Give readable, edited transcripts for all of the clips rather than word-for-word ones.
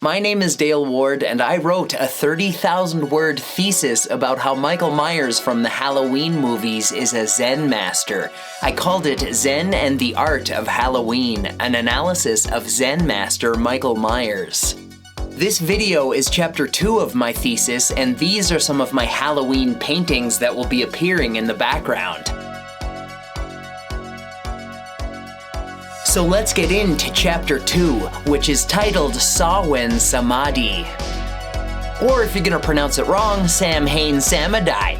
My name is Dale Ward, and I wrote a 30,000-word thesis about how Michael Myers from the Halloween movies is a Zen master. I called it Zen and the Art of Halloween, an analysis of Zen master Michael Myers. This video is chapter 2 of my thesis, and these are some of my Halloween paintings that will be appearing in the background. So let's get into chapter 2, which is titled Samhain Samādhi. Or if you're gonna pronounce it wrong, Samhain Samādhi.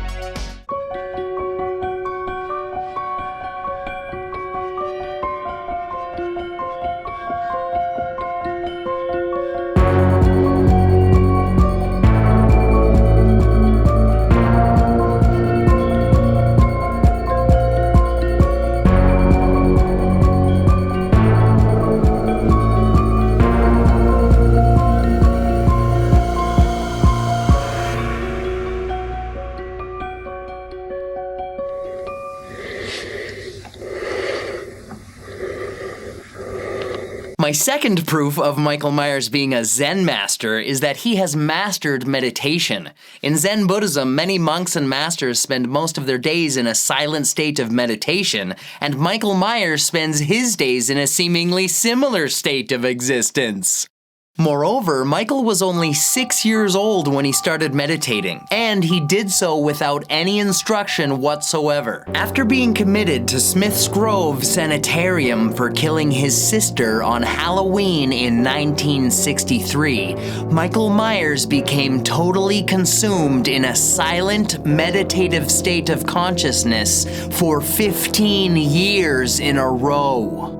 My second proof of Michael Myers being a Zen master is that he has mastered meditation. In Zen Buddhism, many monks and masters spend most of their days in a silent state of meditation, and Michael Myers spends his days in a seemingly similar state of existence. Moreover, Michael was only 6 years old when he started meditating, and he did so without any instruction whatsoever. After being committed to Smith's Grove Sanitarium for killing his sister on Halloween in 1963, Michael Myers became totally consumed in a silent, meditative state of consciousness for 15 years in a row.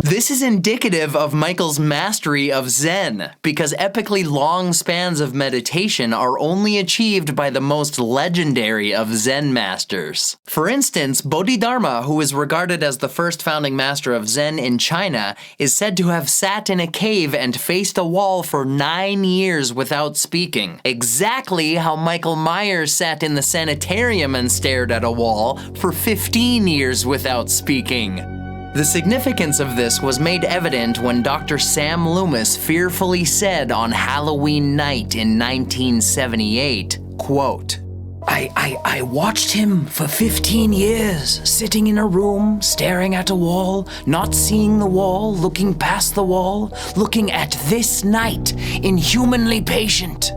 This is indicative of Michael's mastery of Zen, because epically long spans of meditation are only achieved by the most legendary of Zen masters. For instance, Bodhidharma, who is regarded as the first founding master of Zen in China, is said to have sat in a cave and faced a wall for 9 years without speaking. Exactly how Michael Myers sat in the sanitarium and stared at a wall for 15 years without speaking. The significance of this was made evident when Dr. Sam Loomis fearfully said on Halloween night in 1978, quote, I watched him for 15 years, sitting in a room, staring at a wall, not seeing the wall, looking past the wall, looking at this night, inhumanly patient,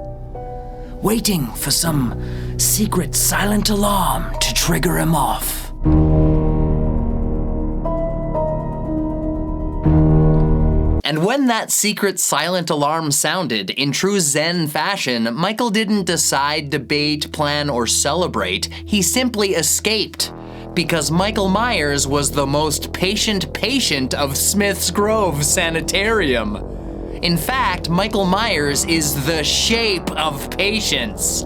waiting for some secret silent alarm to trigger him off. And when that secret silent alarm sounded, in true Zen fashion, Michael didn't decide, debate, plan, or celebrate. He simply escaped. Because Michael Myers was the most patient of Smith's Grove Sanitarium. In fact, Michael Myers is the shape of patience.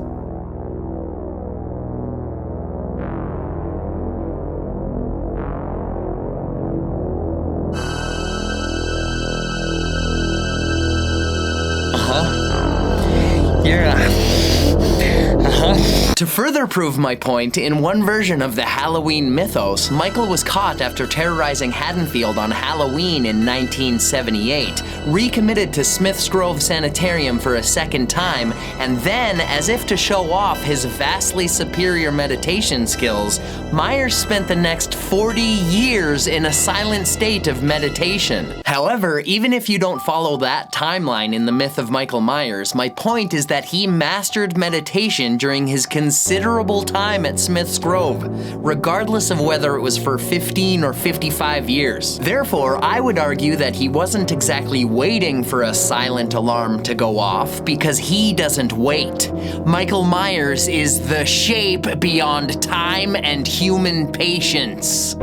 To further prove my point, in one version of the Halloween mythos, Michael was caught after terrorizing Haddonfield on Halloween in 1978, recommitted to Smith's Grove Sanitarium for a second time, and then, as if to show off his vastly superior meditation skills, Myers spent the next 40 years in a silent state of meditation. However, even if you don't follow that timeline in the myth of Michael Myers, my point is that he mastered meditation during his considerable time at Smith's Grove, regardless of whether it was for 15 or 55 years. Therefore, I would argue that he wasn't exactly waiting for a silent alarm to go off, because he doesn't wait. Michael Myers is the shape beyond time and human patience.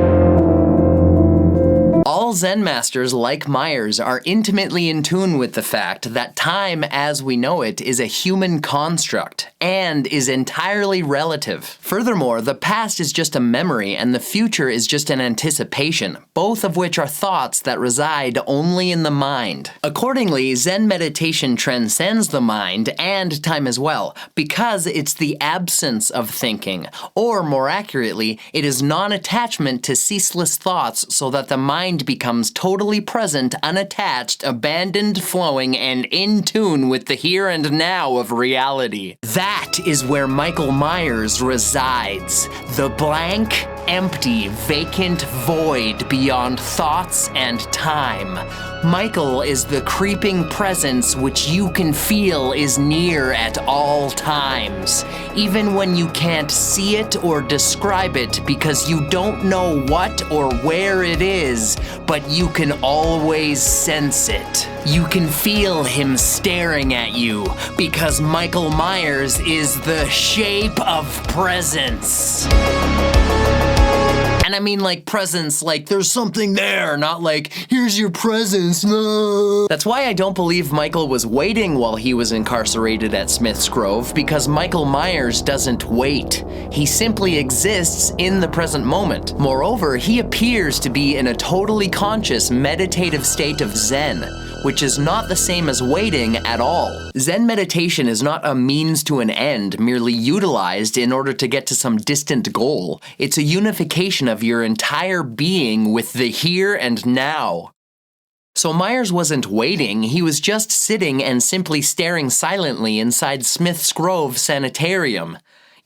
All Zen masters, like Myers, are intimately in tune with the fact that time as we know it is a human construct and is entirely relative. Furthermore, the past is just a memory and the future is just an anticipation, both of which are thoughts that reside only in the mind. Accordingly, Zen meditation transcends the mind and time as well, because it's the absence of thinking, or more accurately, it is non-attachment to ceaseless thoughts so that the mind becomes becomes totally present, unattached, abandoned, flowing, and in tune with the here and now of reality. That is where Michael Myers resides. The blank, empty, vacant void beyond thoughts and time. Michael is the creeping presence which you can feel is near at all times, even when you can't see it or describe it because you don't know what or where it is, but you can always sense it. You can feel him staring at you because Michael Myers is the shape of presence. And I mean like presence, like there's something there, not like, here's your presence, no. That's why I don't believe Michael was waiting while he was incarcerated at Smith's Grove, because Michael Myers doesn't wait. He simply exists in the present moment. Moreover, he appears to be in a totally conscious, meditative state of Zen, which is not the same as waiting at all. Zen meditation is not a means to an end, merely utilized in order to get to some distant goal. It's a unification of your entire being with the here and now. So Myers wasn't waiting, he was just sitting and simply staring silently inside Smith's Grove Sanitarium.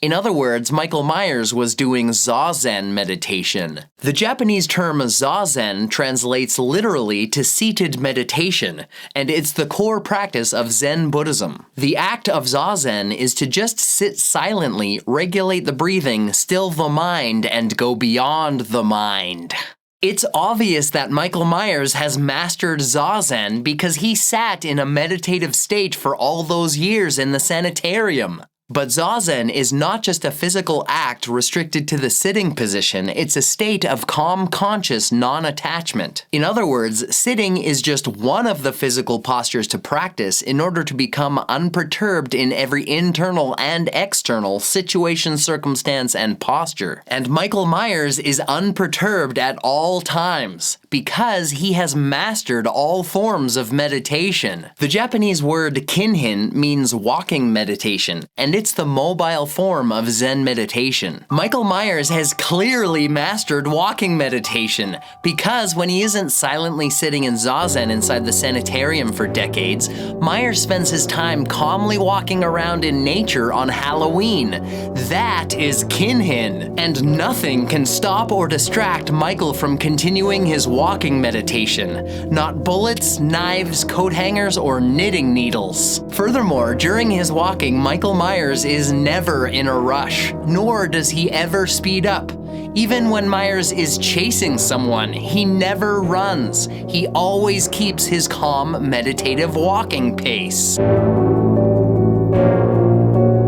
In other words, Michael Myers was doing Zazen meditation. The Japanese term Zazen translates literally to seated meditation, and it's the core practice of Zen Buddhism. The act of Zazen is to just sit silently, regulate the breathing, still the mind, and go beyond the mind. It's obvious that Michael Myers has mastered Zazen because he sat in a meditative state for all those years in the sanitarium. But Zazen is not just a physical act restricted to the sitting position, it's a state of calm, conscious non-attachment. In other words, sitting is just one of the physical postures to practice in order to become unperturbed in every internal and external situation, circumstance, and posture. And Michael Myers is unperturbed at all times, because he has mastered all forms of meditation. The Japanese word Kinhin means walking meditation, and it's the mobile form of Zen meditation. Michael Myers has clearly mastered walking meditation, because when he isn't silently sitting in Zazen inside the sanitarium for decades, Myers spends his time calmly walking around in nature on Halloween. That is Kinhin, and nothing can stop or distract Michael from continuing his walking meditation. Not bullets, knives, coat hangers, or knitting needles. Furthermore, during his walking, Michael Myers is never in a rush, nor does he ever speed up. Even when Myers is chasing someone, he never runs. He always keeps his calm, meditative walking pace.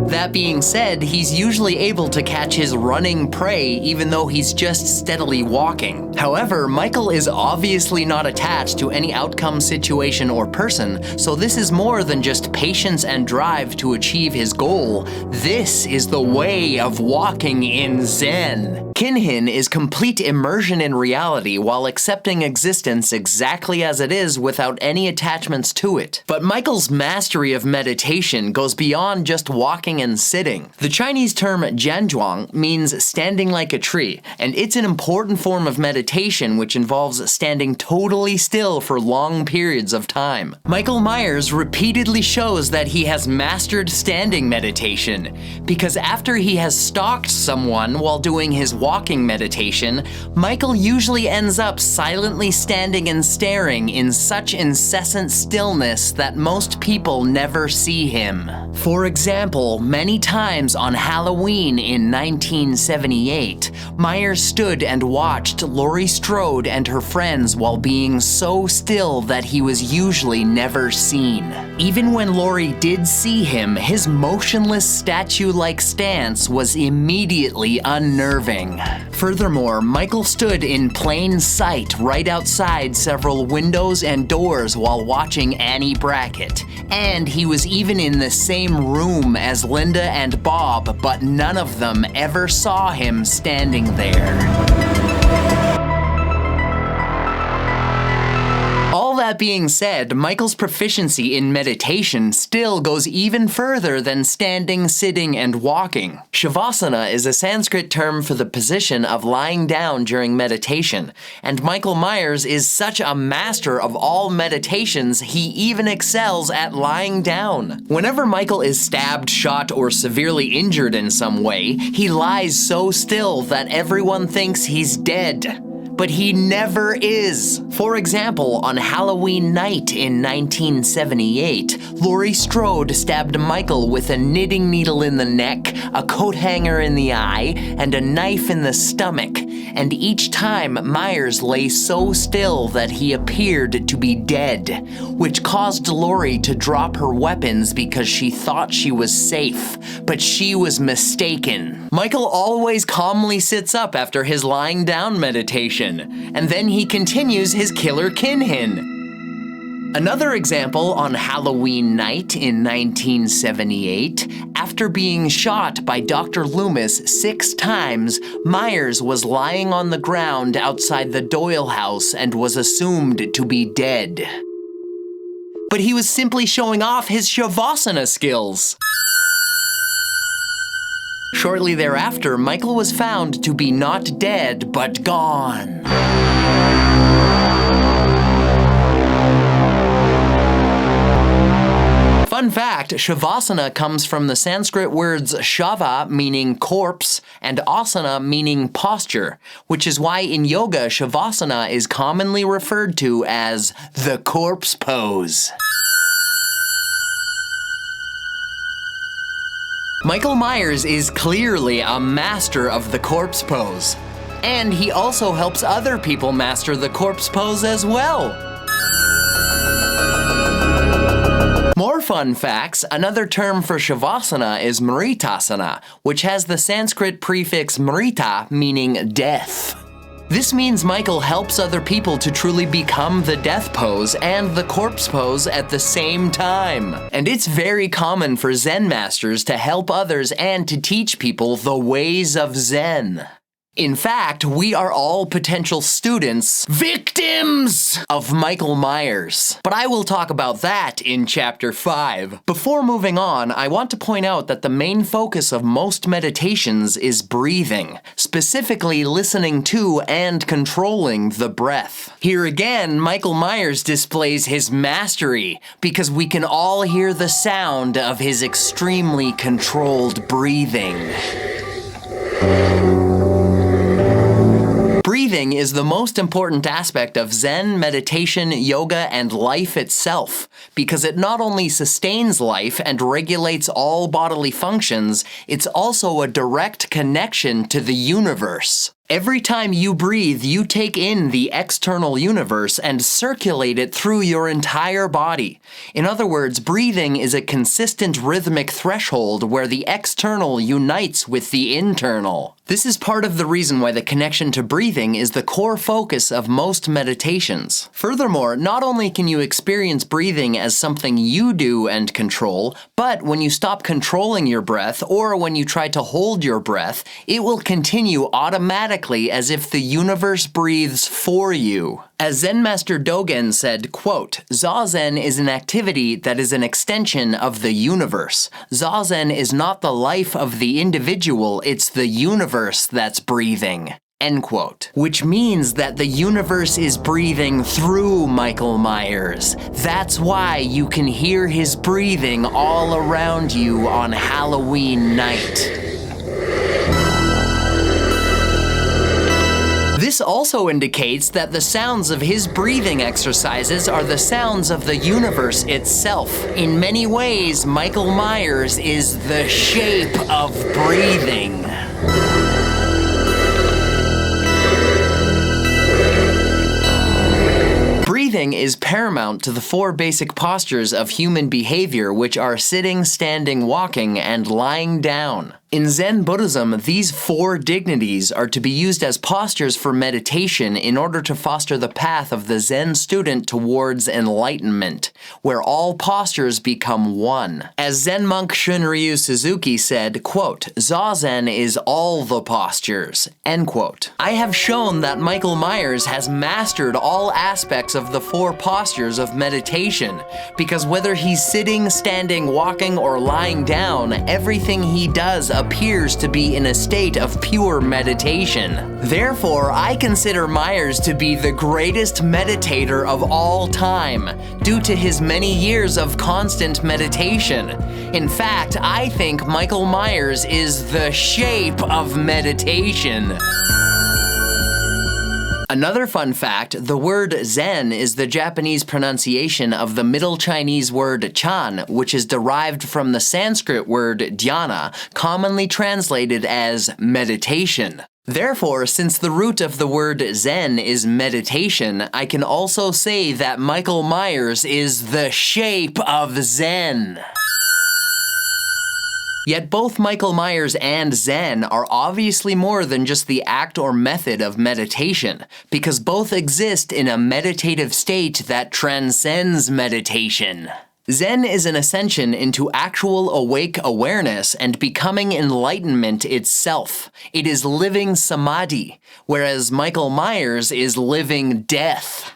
That being said, he's usually able to catch his running prey even though he's just steadily walking. However, Michael is obviously not attached to any outcome, situation, or person, so this is more than just patience and drive to achieve his goal. This is the way of walking in Zen. Kinhin is complete immersion in reality while accepting existence exactly as it is without any attachments to it. But Michael's mastery of meditation goes beyond just walking and sitting. The Chinese term Zhuāng means standing like a tree, and it's an important form of meditation which involves standing totally still for long periods of time. Michael Myers repeatedly shows that he has mastered standing meditation, because after he has stalked someone while doing his walking meditation, Michael usually ends up silently standing and staring in such incessant stillness that most people never see him. For example, many times on Halloween in 1978, Myers stood and watched Laurie Strode and her friends while being so still that he was usually never seen. Even when Laurie did see him, his motionless statue-like stance was immediately unnerving. Furthermore, Michael stood in plain sight right outside several windows and doors while watching Annie Brackett, and he was even in the same room as Linda and Bob, but none of them ever saw him standing there. All that that being said, Michael's proficiency in meditation still goes even further than standing, sitting, and walking. Shavasana is a Sanskrit term for the position of lying down during meditation, and Michael Myers is such a master of all meditations, he even excels at lying down. Whenever Michael is stabbed, shot, or severely injured in some way, he lies so still that everyone thinks he's dead. But he never is. For example, on Halloween night in 1978, Laurie Strode stabbed Michael with a knitting needle in the neck, a coat hanger in the eye, and a knife in the stomach. And each time, Myers lay so still that he appeared to be dead, which caused Laurie to drop her weapons because she thought she was safe, but she was mistaken. Michael always calmly sits up after his lying down meditation, and then he continues his killer Kinhin. Another example on Halloween night in 1978, after being shot by Dr. Loomis 6 times, Myers was lying on the ground outside the Doyle house and was assumed to be dead. But he was simply showing off his Shavasana skills. Shortly thereafter, Michael was found to be not dead, but gone. Fun fact, Shavasana comes from the Sanskrit words Shava meaning corpse and Asana meaning posture, which is why in yoga Shavasana is commonly referred to as the corpse pose. Michael Myers is clearly a master of the corpse pose, and he also helps other people master the corpse pose as well. More fun facts, another term for Shavasana is Mritasana, which has the Sanskrit prefix Mrita, meaning death. This means Michael helps other people to truly become the death pose and the corpse pose at the same time. And it's very common for Zen masters to help others and to teach people the ways of Zen. In fact, we are all potential students, victims of Michael Myers. But I will talk about that in Chapter 5. Before moving on, I want to point out that the main focus of most meditations is breathing, specifically listening to and controlling the breath. Here again, Michael Myers displays his mastery, because we can all hear the sound of his extremely controlled breathing. Breathing is the most important aspect of Zen, meditation, yoga, and life itself, because it not only sustains life and regulates all bodily functions, it's also a direct connection to the universe. Every time you breathe, you take in the external universe and circulate it through your entire body. In other words, breathing is a consistent rhythmic threshold where the external unites with the internal. This is part of the reason why the connection to breathing is the core focus of most meditations. Furthermore, not only can you experience breathing as something you do and control, but when you stop controlling your breath or when you try to hold your breath, it will continue automatically as if the universe breathes for you. As Zen Master Dogen said, quote, "Zazen is an activity that is an extension of the universe. Zazen is not the life of the individual, it's the universe that's breathing." End quote. Which means that the universe is breathing through Michael Myers. That's why you can hear his breathing all around you on Halloween night. This also indicates that the sounds of his breathing exercises are the sounds of the universe itself. In many ways, Michael Myers is the shape of breathing. Breathing is paramount to the 4 basic postures of human behavior, which are sitting, standing, walking, and lying down. In Zen Buddhism, these 4 dignities are to be used as postures for meditation in order to foster the path of the Zen student towards enlightenment, where all postures become one. As Zen monk Shunryu Suzuki said, quote, "Zazen is all the postures," end quote. I have shown that Michael Myers has mastered all aspects of the 4 postures of meditation, because whether he's sitting, standing, walking, or lying down, everything he does appears to be in a state of pure meditation. Therefore, I consider Myers to be the greatest meditator of all time, due to his many years of constant meditation. In fact, I think Michael Myers is the shape of meditation. Another fun fact, the word Zen is the Japanese pronunciation of the Middle Chinese word Chan, which is derived from the Sanskrit word dhyana, commonly translated as meditation. Therefore, since the root of the word Zen is meditation, I can also say that Michael Myers is the shape of Zen. Yet both Michael Myers and Zen are obviously more than just the act or method of meditation, because both exist in a meditative state that transcends meditation. Zen is an ascension into actual awake awareness and becoming enlightenment itself. It is living Samādhi, whereas Michael Myers is living death.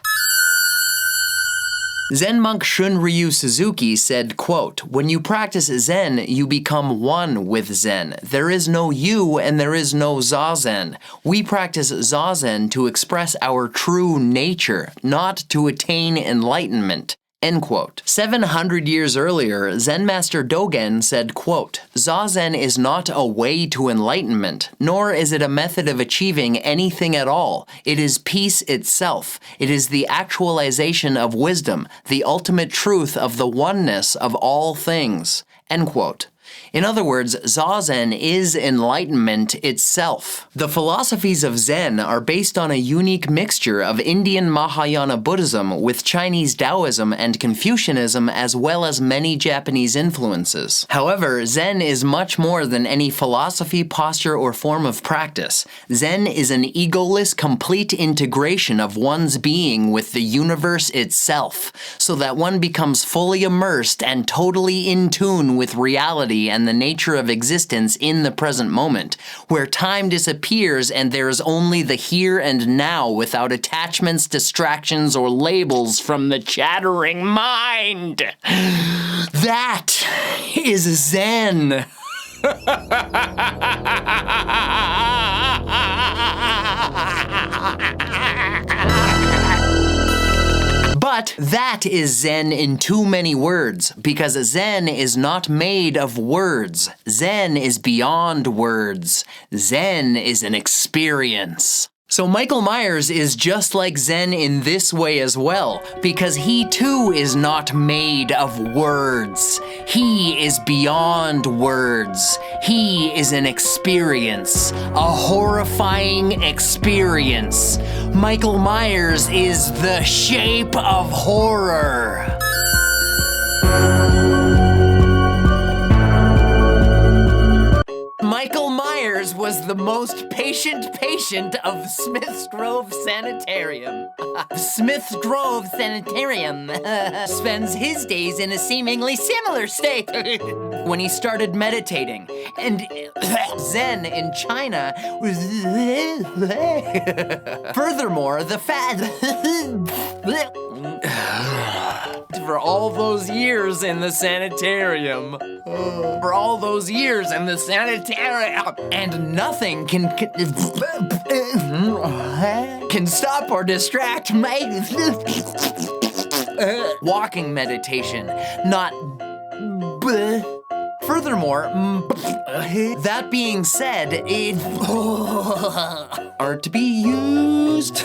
Zen monk Shunryu Suzuki said, quote, "When you practice Zen, you become one with Zen. There is no you and there is no Zazen. We practice Zazen to express our true nature, not to attain enlightenment." End quote. 700 years earlier, Zen master Dogen said, quote, "Zazen is not a way to enlightenment, nor is it a method of achieving anything at all. It is peace itself. It is the actualization of wisdom, the ultimate truth of the oneness of all things." End quote. In other words, Zazen is enlightenment itself. The philosophies of Zen are based on a unique mixture of Indian Mahayana Buddhism with Chinese Taoism and Confucianism, as well as many Japanese influences. However, Zen is much more than any philosophy, posture, or form of practice. Zen is an egoless, complete integration of one's being with the universe itself, so that one becomes fully immersed and totally in tune with reality and the nature of existence in the present moment, where time disappears and there is only the here and now without attachments, distractions, or labels from the chattering mind. That is Zen. But that is Zen in too many words, because Zen is not made of words. Zen is beyond words. Zen is an experience. So Michael Myers is just like Zen in this way as well, because he too is not made of words. He is beyond words. He is an experience, a horrifying experience. Michael Myers is the shape of horror. Michael Myers was the most patient patient of Smith's Grove Sanitarium. Smith's Grove Sanitarium spends his days in a seemingly similar state when he started meditating. And Zen in China was... Furthermore, the for all those years in the sanitarium. For all those years in the sanitarium. And nothing can stop or distract my walking meditation. Not... Furthermore, that being said, are to be used.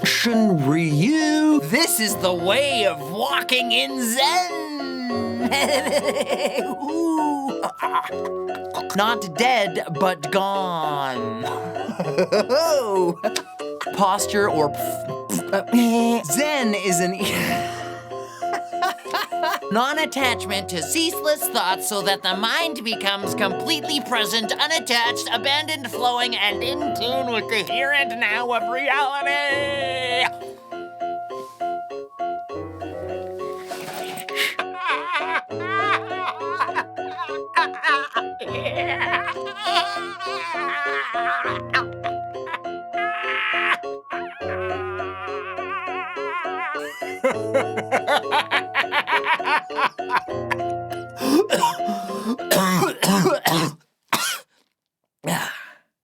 Shunryu. This is the way of walking in Zen. Not dead, but gone. Posture or... Zen is an... Non-attachment to ceaseless thoughts so that the mind becomes completely present, unattached, abandoned, flowing, and in tune with the here and now of reality.